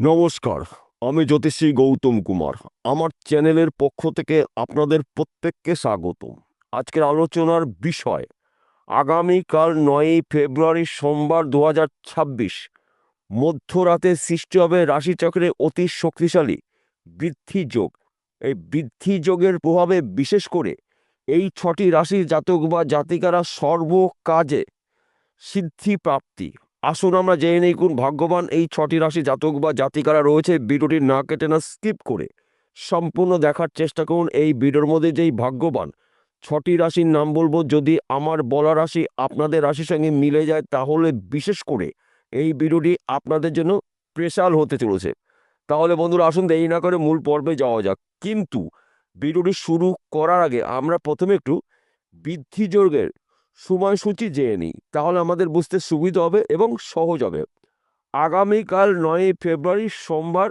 নমস্কার, আমি জ্যোতিষী গৌতম কুমার। আমার চ্যানেলের পক্ষ থেকে আপনাদের প্রত্যেককে স্বাগতম। আজকের আলোচনার বিষয় আগামীকাল 9ই ফেব্রুয়ারি সোমবার 2026 মধ্যরাতে সৃষ্টি হবে রাশিচক্রে অতি শক্তিশালী বৃদ্ধি যোগ। এই বৃদ্ধি যোগের প্রভাবে বিশেষ করে এই 6টি রাশির জাতক বা জাতিকারা সর্বকাজে সিদ্ধি প্রাপ্তি। আসুন আমরা জেনে নেই কোন ভাগ্যবান এই 6টি রাশি জাতক বা জাতিকারা রয়েছে। ভিডিওটি না কেটে না স্কিপ করে সম্পূর্ণ দেখার চেষ্টা করুন। এই ভিডিওর মধ্যে যেই ভাগ্যবান 6টি রাশির নাম বলবো, যদি আমার বলা রাশি আপনাদের রাশির সঙ্গে মিলে যায় তাহলে বিশেষ করে এই ভিডিওটি আপনাদের জন্য স্পেশাল হতে চলেছে। তাহলে বন্ধুরা আসুন দেরি না করে মূল পর্বে যাওয়া যাক। কিন্তু ভিডিওটি শুরু করার আগে আমরা প্রথমে একটু বৃদ্ধি যোগের সময়সূচি জেনে নিই, তাহলে আমাদের বুঝতে সুবিধা হবে এবং সহজ হবে। আগামীকাল 9ই ফেব্রুয়ারি সোমবার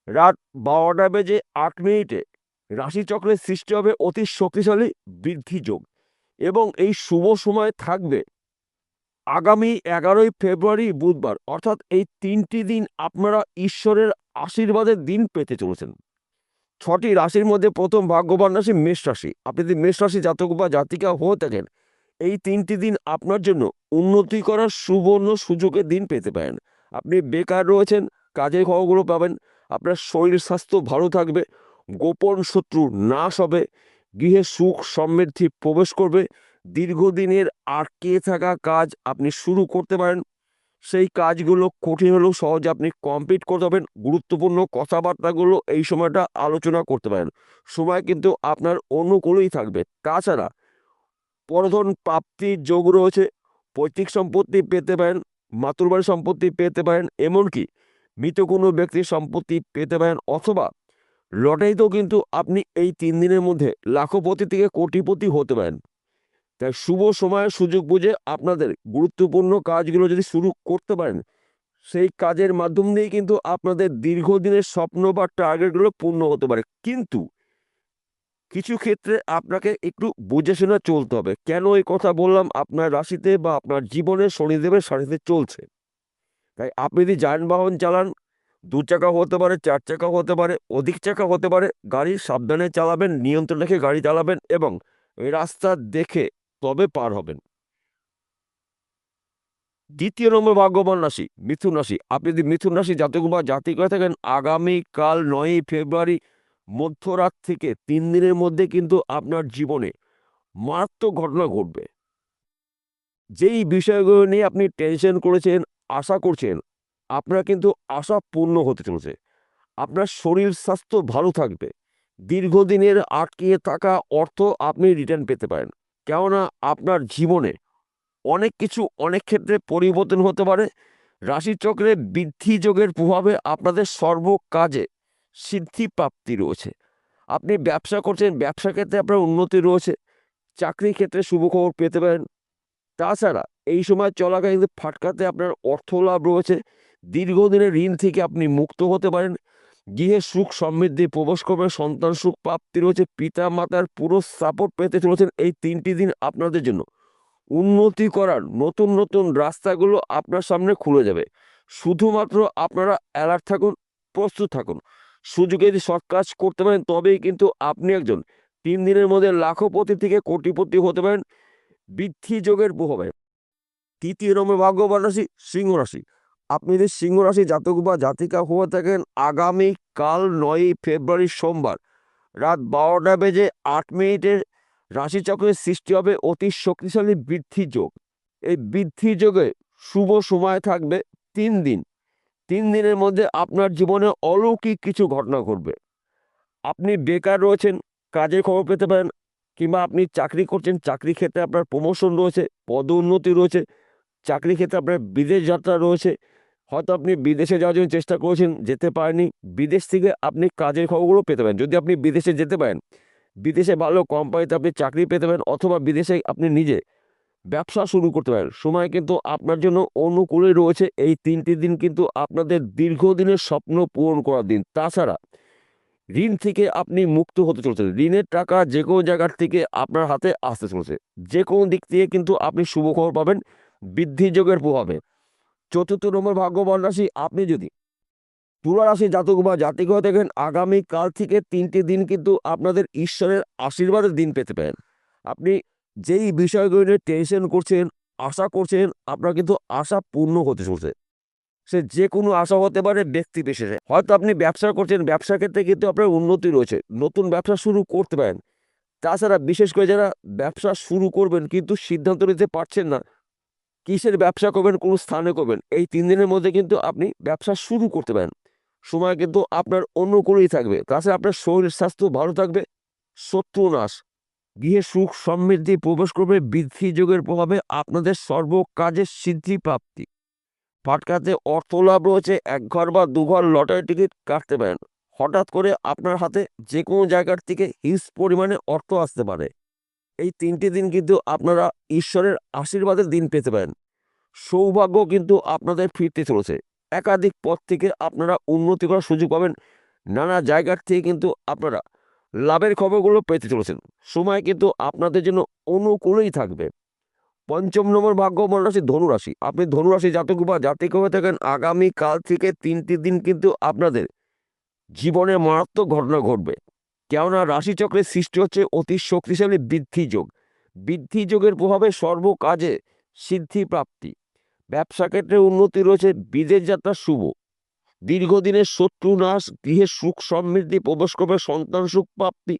রাত 12:08 রাশিচক্রের সৃষ্টি হবে অতি শক্তিশালী বৃদ্ধি যোগ, এবং এই শুভ সময় থাকবে আগামী 11ই ফেব্রুয়ারি বুধবার। অর্থাৎ এই 3টি দিন আপনারা ঈশ্বরের আশীর্বাদের দিন পেতে চলেছেন। 6টি রাশির মধ্যে প্রথম ভাগ্যবান রাশি মেষ রাশি। আপনি যদি মেষ রাশি জাতক বা জাতিকা হয়ে থাকেন, এই 3টি দিন আপনার জন্য উন্নতি করার সুবর্ণ সুযোগের দিন পেতে পারেন। আপনি বেকার রয়েছেন, কাজের খবরগুলো পাবেন, আপনার শরীর স্বাস্থ্য ভালো থাকবে, গোপন শত্রু নাশ হবে, গৃহে সুখ সমৃদ্ধি প্রবেশ করবে, দীর্ঘদিনের আটকে থাকা কাজ আপনি শুরু করতে পারেন, সেই কাজগুলো কঠিন হলেও সহজে আপনি কমপ্লিট করতে পারবেন। গুরুত্বপূর্ণ কথাবার্তাগুলো এই সময়টা আলোচনা করতে পারেন। সময় কিন্তু আপনার অনুকূলেই থাকবে। তাছাড়া পরধন প্রাপ্তির যোগ রয়েছে, পৈতৃক সম্পত্তি পেতে পারেন, মাতুরবাড়ি সম্পত্তি পেতে পারেন, এমনকি মৃত কোনো ব্যক্তির সম্পত্তি পেতে পারেন, অথবা লটারিতেও কিন্তু আপনি এই 3 দিনের মধ্যে লাখপতি থেকে কোটিপতি হতে পারেন। তাই শুভ সময়ের সুযোগ বুঝে আপনাদের গুরুত্বপূর্ণ কাজগুলো যদি শুরু করতে পারেন, সেই কাজের মাধ্যম দিয়েই কিন্তু আপনাদের দীর্ঘদিনের স্বপ্ন বা টার্গেটগুলো পূর্ণ হতে পারে। কিন্তু কিছু ক্ষেত্রে আপনাকে একটু বুঝে শুনে চলতে হবে। কেন এই কথা বললাম? আপনার রাশিতে বা আপনার জীবনে শনিদেবের সাথে চলছে। তাই আপনি যদি যানবাহন চালান, 2 চাকা হতে পারে, 4 চাকা হতে পারে, অধিক চাকা হতে পারে, গাড়ি সাবধানে চালাবেন, নিয়ন্ত্রণ রেখে গাড়ি চালাবেন এবং ওই রাস্তা দেখে তবে পার হবেন। দ্বিতীয় নম্বর ভাগ্যবান রাশি মিথুন রাশি। আপনি যদি মিথুন রাশি জাতক বা জাতিক হয়ে থাকেন, আগামীকাল 9ই ফেব্রুয়ারি মধ্যরাত থেকে 3 দিনের মধ্যে কিন্তু আপনার জীবনে মারাত্মক ঘটনা ঘটবে। যেই বিষয়গুলো নিয়ে আপনি টেনশন করেছেন, আশা করছেন, আপনার কিন্তু আশা পূর্ণ হতে চলেছে। আপনার শরীর স্বাস্থ্য ভালো থাকবে, দীর্ঘদিনের আটকে থাকা অর্থ আপনি রিটার্ন পেতে পারেন। কেননা আপনার জীবনে অনেক কিছু অনেক ক্ষেত্রে পরিবর্তন হতে পারে। রাশিচক্রে বৃদ্ধি যোগের প্রভাবে আপনাদের সর্বকাজে সিদ্ধি প্রাপ্তি রয়েছে। আপনি ব্যবসা করছেন, ব্যবসা ক্ষেত্রে আপনার উন্নতি রয়েছে, চাকরির ক্ষেত্রে শুভ খবর পেতে পারেন। তাছাড়া এই সময় চলাকালীন কিন্তু ফাটকাতে আপনার অর্থ লাভ রয়েছে, দীর্ঘদিনের ঋণ থেকে আপনি মুক্ত হতে পারেন, গৃহে সুখ সমৃদ্ধি প্রবেশ করবে, সন্তান সুখ প্রাপ্তি রয়েছে, পিতা মাতার পুরো সাপোর্ট পেতে চলেছেন। এই 3টি দিন আপনাদের জন্য উন্নতি করার নতুন নতুন রাস্তাগুলো আপনার সামনে খুলে যাবে। শুধুমাত্র আপনারা অ্যালার্ট থাকুন, প্রস্তুত থাকুন। সুযোগে যদি সৎ কাজ করতে পারেন তবেই কিন্তু আপনি একজন 3 দিনের মধ্যে লাখপতি থেকে কোটিপতি হতে পারেন বৃদ্ধি যোগের প্রভাবে। তৃতীয় নম্বর ভাগ্যবান রাশি সিংহ রাশি। আপনি যদি সিংহ রাশি জাতক বা জাতিকা হয়ে থাকেন, আগামীকাল 9ই ফেব্রুয়ারি সোমবার রাত 12:08 রাশিচক্রের সৃষ্টি হবে অতি শক্তিশালী বৃদ্ধি যোগ। এই বৃদ্ধি যোগে শুভ সময় থাকবে 3 দিন। 3 দিনের মধ্যে আপনার জীবনে অলৌকিক কিছু ঘটনা ঘটবে। আপনি বেকার রয়েছেন, কাজের খবর পেতে পারেন, কিংবা আপনি চাকরি করছেন, চাকরি ক্ষেত্রে আপনার প্রমোশন রয়েছে, পদোন্নতি রয়েছে, চাকরি ক্ষেত্রে আপনার বিদেশ যাত্রা রয়েছে। হয়তো আপনি বিদেশে যাওয়ার জন্য চেষ্টা করেছেন, যেতে পারেননি। বিদেশ থেকে আপনি কাজের খবরগুলো পেতে পারেন। যদি আপনি বিদেশে যেতে পারেন, বিদেশে ভালো কোম্পানিতে আপনি চাকরি পেতে পারেন, অথবা বিদেশে আপনি নিজে ব্যবসা শুরু করতে পারেন। সময় কিন্তু আপনার জন্য অনুকূলে রয়েছে। এই 3টি দিন কিন্তু আপনাদের দীর্ঘদিনের স্বপ্ন পূরণ করার দিন। তাছাড়া ঋণ থেকে আপনি মুক্ত হতে চলেছেন। ঋণের টাকা যে কোনো জায়গার থেকে আপনার হাতে আসতে চলেছে। যে কোনো দিক থেকে কিন্তু আপনি শুভ খবর পাবেন বৃদ্ধি যোগের প্রভাবে। চতুর্থ নম্বর ভাগ্যবান রাশি আপনি যদি তুলা রাশি জাতক বা জাতিকা হয়ে থাকেন, আগামীকাল থেকে 3টি দিন কিন্তু আপনাদের ঈশ্বরের আশীর্বাদের দিন পেতে পারেন। আপনি যেই বিষয়গুলো নিয়ে টেনশন করছেন, আশা করছেন, আপনার কিন্তু আশা পূর্ণ হতে চলছে। সে যে কোনো আশা হতে পারে ব্যক্তি বিশেষে। হয়তো আপনি ব্যবসা করছেন, ব্যবসার ক্ষেত্রে কিন্তু আপনার উন্নতি রয়েছে, নতুন ব্যবসা শুরু করতে পারেন। তাছাড়া বিশেষ করে যারা ব্যবসা শুরু করবেন কিন্তু সিদ্ধান্ত নিতে পারছেন না কিসের ব্যবসা করবেন, কোন স্থানে করবেন, এই 3 দিনের মধ্যে কিন্তু আপনি ব্যবসা শুরু করতে পারেন। সময় কিন্তু আপনার অনুকূলেই থাকবে। তাছাড়া আপনার শরীর স্বাস্থ্য ভালো থাকবে, শত্রু নাশ, গৃহে সুখ সমৃদ্ধি প্রবেশ করবে, বৃদ্ধি যোগের প্রভাবে আপনাদের সর্ব কাজের সিদ্ধি প্রাপ্তি। ফাটকাতে অর্থ লাভ রয়েছে, 1 ঘর বা 2 ঘর লটারি টিকিট কাটতে পারেন। হঠাৎ করে আপনার হাতে যে কোনো জায়গার থেকে হিউজ পরিমাণে অর্থ আসতে পারে। এই 3টি দিন কিন্তু আপনারা ঈশ্বরের আশীর্বাদের দিন পেতে পারেন। সৌভাগ্য কিন্তু আপনাদের ফিরতে চলেছে। একাধিক পথ থেকে আপনারা উন্নতি করার সুযোগ পাবেন। নানা জায়গার থেকে কিন্তু আপনারা লাভের খবরগুলো পেতে চলেছেন। সময় কিন্তু আপনাদের জন্য অনুকূলেই থাকবে। 5ম নম্বর ভাগ্যবান রাশি ধনুরাশি। আপনি ধনুরাশি জাতক বা জাতিকা হয়ে থাকেন, আগামীকাল থেকে 3টি দিন কিন্তু আপনাদের জীবনে মারাত্মক ঘটনা ঘটবে। কেননা রাশিচক্রের সৃষ্টি হচ্ছে অতি শক্তিশালী বৃদ্ধি যোগ। বৃদ্ধি যোগের প্রভাবে সর্বকাজে সিদ্ধি প্রাপ্তি, ব্যবসা ক্ষেত্রে উন্নতি রয়েছে, বিদেশ যাত্রা শুভ, দীর্ঘদিনের শত্রু নাশ, গৃহে সুখ সমৃদ্ধি প্রবেশ করবে, সন্তান সুখ প্রাপ্তি,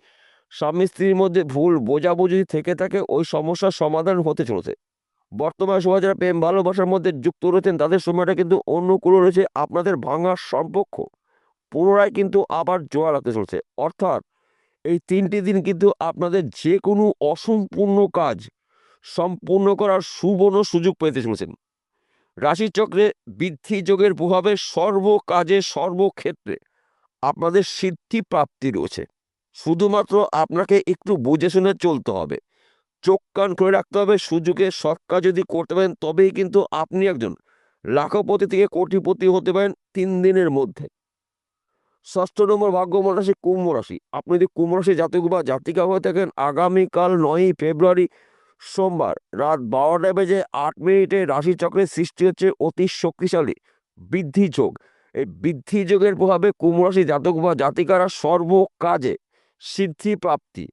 স্বামী স্ত্রীর মধ্যে ভুল বোঝাবুঝি থেকে থাকে ওই সমস্যার সমাধান হতে চলেছে। বর্তমান সময় যারা প্রেম ভালোবাসার মধ্যে যুক্ত রয়েছেন তাদের সময়টা কিন্তু অনুকূল রয়েছে। আপনাদের ভাঙা সম্পর্ক পুনরায় কিন্তু আবার জোয়ার লাগতে চলছে। অর্থাৎ এই 3টি দিন কিন্তু আপনাদের যে কোনো অসম্পূর্ণ কাজ সম্পূর্ণ করার সুবর্ণ সুযোগ পেতে চলেছেন। রাশিচক্রে বৃদ্ধি যোগের প্রভাবে সর্বকাজে সর্বক্ষেত্রে আপনাদের সিদ্ধি প্রাপ্তি রয়েছে। শুধুমাত্র আপনাকে একটু বুঝে শুনে চলতে হবে, চোখ কান করে রাখতে হবে। সুযোগে সৎ কাজ যদি করতে পারেন তবেই কিন্তু আপনি একজন লাখপতি থেকে কোটিপতি হতে পারেন 3 দিনের মধ্যে। 6ষ্ঠ নম্বর ভাগ্যবান রাশি কুম্ভ রাশি। আপনি যদি কুম্ভ রাশি জাতক বা জাতিকা হয়ে থাকেন, আগামীকাল 9ই ফেব্রুয়ারি সোমবার রাত 12:08 রাশিচক্রের সৃষ্টি হচ্ছে অতি শক্তিশালী বৃদ্ধি যোগ। এই বৃদ্ধি যোগের প্রভাবে কুম্ভ রাশি জাতক বা জাতিকারা সর্বকাজে সিদ্ধি প্রাপ্তি,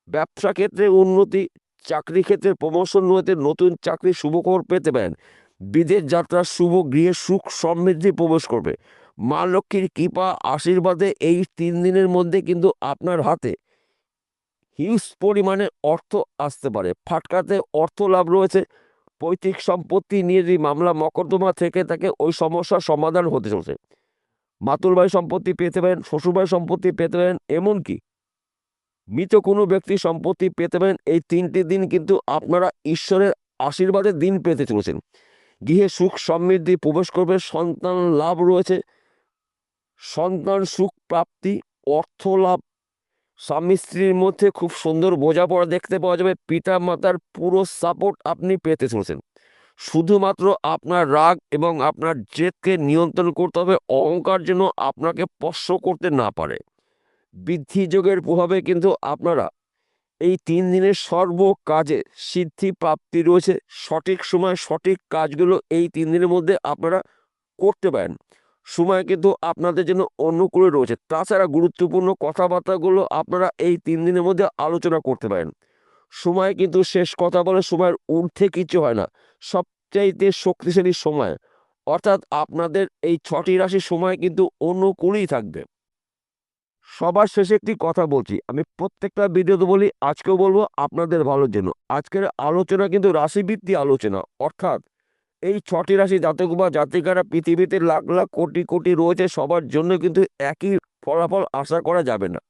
ব্যবসা ক্ষেত্রে উন্নতি, চাকরি ক্ষেত্রে প্রমোশন হতে নতুন চাকরি শুভখবর পেতে পারেন, বিদেশ যাত্রা শুভ, গৃহে সুখ সমৃদ্ধি প্রবেশ করবে। মা লক্ষ্মীর কৃপা আশীর্বাদে এই 3 দিনের মধ্যে কিন্তু আপনার হাতে হিউজ পরিমাণে অর্থ আসতে পারে। ফাটকাতে অর্থ লাভ রয়েছে, পৈতৃক সম্পত্তি নিয়ে যদি মামলা মকদ্দমা থেকে থাকে ওই সমস্যার সমাধান হতে চলছে। মাতুল ভাই সম্পত্তি পেতে পারেন, শ্বশুরবাই সম্পত্তি পেতে পারেন, এমনকি মৃত কোনো ব্যক্তির সম্পত্তি পেতে পারেন। এই 3টি দিন কিন্তু আপনারা ঈশ্বরের আশীর্বাদের দিন পেতে চলেছেন। গৃহে সুখ সমৃদ্ধি প্রবেশ করবে, সন্তান লাভ রয়েছে, সন্তান সুখ প্রাপ্তি, অর্থ লাভ, স্বামী স্ত্রীর মধ্যে খুব সুন্দর বোঝাপড়া দেখতে পাওয়া যাবে, পিতা মাতার পুরো সাপোর্ট আপনি পেতে চলেছেন। শুধুমাত্র আপনার রাগ এবং আপনার জেদকে নিয়ন্ত্রণ করতে হবে, অহংকার যেন আপনাকে স্পর্শ করতে না পারে। বৃদ্ধি যোগের প্রভাবে কিন্তু আপনারা এই 3 দিনের সর্বকাজে সিদ্ধি প্রাপ্তি রয়েছে। সঠিক সময় সঠিক কাজগুলো এই 3 দিনের মধ্যে আপনারা করতে পারেন। সময় কিন্তু আপনাদের জন্য অনুকূলে রয়েছে। তাছাড়া গুরুত্বপূর্ণ কথাবার্তাগুলো আপনারা এই 3 দিনের মধ্যে আলোচনা করতে পারেন। সময় কিন্তু শেষ কথা বলে, সময়ের ঊর্ধ্বে কিছু হয় না। সবচাইতে শক্তিশালী সময়, অর্থাৎ আপনাদের এই 6টি রাশির সময় কিন্তু অনুকূলেই থাকবে। সবার শেষে একটি কথা বলছি, আমি প্রত্যেকটা ভিডিওতে বলি, আজকেও বলবো আপনাদের ভালোর জন্য। আজকের আলোচনা কিন্তু রাশিভিত্তিক আলোচনা, অর্থাৎ এই 6টি রাশি জাতক বা জাতিকারা পৃথিবীতে লাখ লাখ কোটি কোটি রয়েছে, সবার জন্য কিন্তু একই ফলাফল আশা করা যাবে না।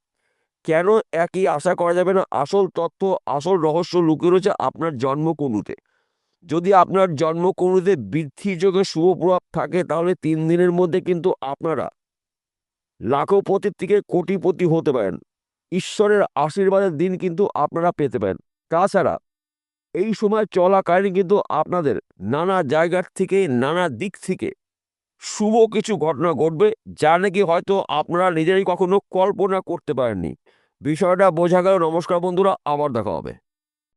কেন একই আশা করা যাবে না? আসল তথ্য, আসল রহস্য লুকিয়ে রয়েছে আপনার জন্মকুণ্ডুতে। যদি আপনার জন্মকুণ্ডুতে বৃদ্ধি যোগে শুভ প্রভাব থাকে তাহলে 3 দিনের মধ্যে কিন্তু আপনারা লাখপতির থেকে কোটিপতি হতে পারেন। ঈশ্বরের আশীর্বাদের দিন কিন্তু আপনারা পেতে পারেন। তাছাড়া এই সময় চলাকালীন কিন্তু আপনাদের নানা জায়গার থেকে, নানা দিক থেকে শুভ কিছু ঘটনা ঘটবে, যা নাকি হয়তো আপনারা নিজেরাই কখনো কল্পনা করতে পারেননি। বিষয়টা বোঝা গেল। নমস্কার বন্ধুরা, আবার দেখা হবে।